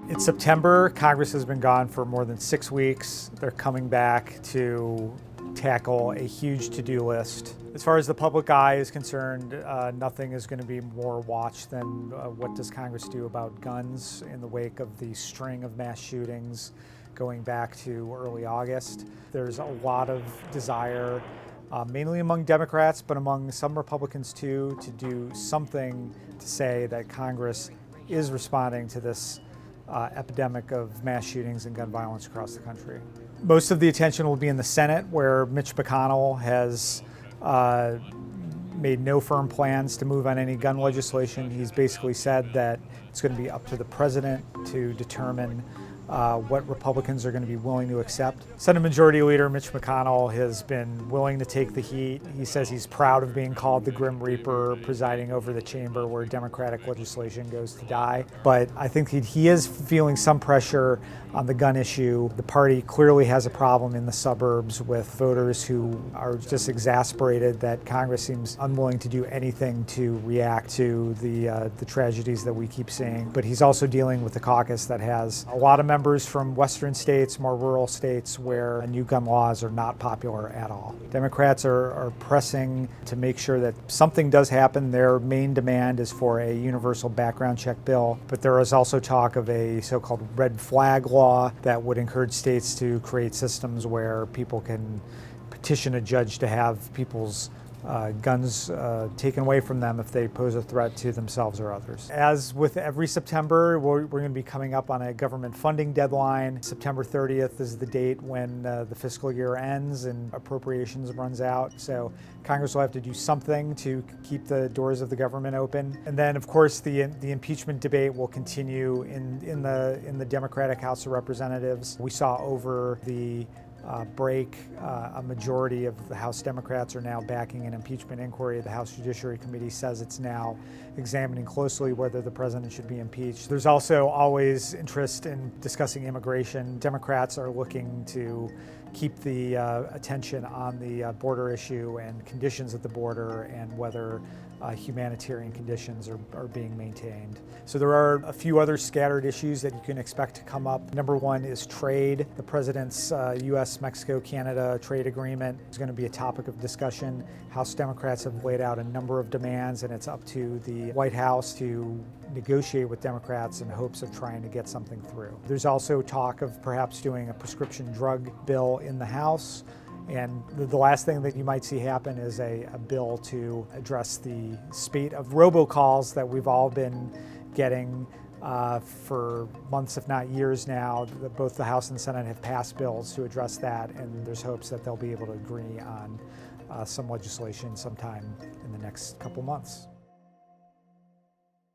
It's September. Congress has been gone for more than 6 weeks. They're coming back to tackle a huge to-do list. As far as the public eye is concerned, nothing is going to be more watched than what does Congress do about guns in the wake of the string of mass shootings going back to early August. There's a lot of desire, mainly among Democrats, but among some Republicans too, to do something to say that Congress is responding to this epidemic of mass shootings and gun violence across the country. Most of the attention will be in the Senate, where Mitch McConnell has made no firm plans to move on any gun legislation. He's basically said that it's going to be up to the president to determine what Republicans are going to be willing to accept. Senate Majority Leader Mitch McConnell has been willing to take the heat. He says he's proud of being called the Grim Reaper, presiding over the chamber where Democratic legislation goes to die. But I think he is feeling some pressure on the gun issue. The party clearly has a problem in the suburbs with voters who are just exasperated that Congress seems unwilling to do anything to react to the tragedies that we keep seeing. But he's also dealing with the caucus that has a lot of members from western states, more rural states, where new gun laws are not popular at all. Democrats are pressing to make sure that something does happen. Their main demand is for a universal background check bill, but there is also talk of a so-called red flag law that would encourage states to create systems where people can petition a judge to have people's guns taken away from them if they pose a threat to themselves or others. As with every September, we're going to be coming up on a government funding deadline. September 30th is the date when the fiscal year ends and appropriations runs out. So Congress will have to do something to keep the doors of the government open. And then, of course, the impeachment debate will continue in the Democratic House of Representatives. We saw over the break, a majority of the House Democrats are now backing an impeachment inquiry. The House Judiciary Committee says it's now examining closely whether the president should be impeached. There's also always interest in discussing immigration. Democrats are looking to keep the attention on the border issue and conditions at the border and whether humanitarian conditions are being maintained. So there are a few other scattered issues that you can expect to come up. Number one is trade. The president's U.S., Mexico, Canada trade agreement is going to be a topic of discussion. House Democrats have laid out a number of demands, and it's up to the White House to negotiate with Democrats in hopes of trying to get something through. There's also talk of perhaps doing a prescription drug bill in the House. And the last thing that you might see happen is a bill to address the spate of robocalls that we've all been getting for months, if not years now. Both the House and Senate have passed bills to address that, and there's hopes that they'll be able to agree on some legislation sometime in the next couple months.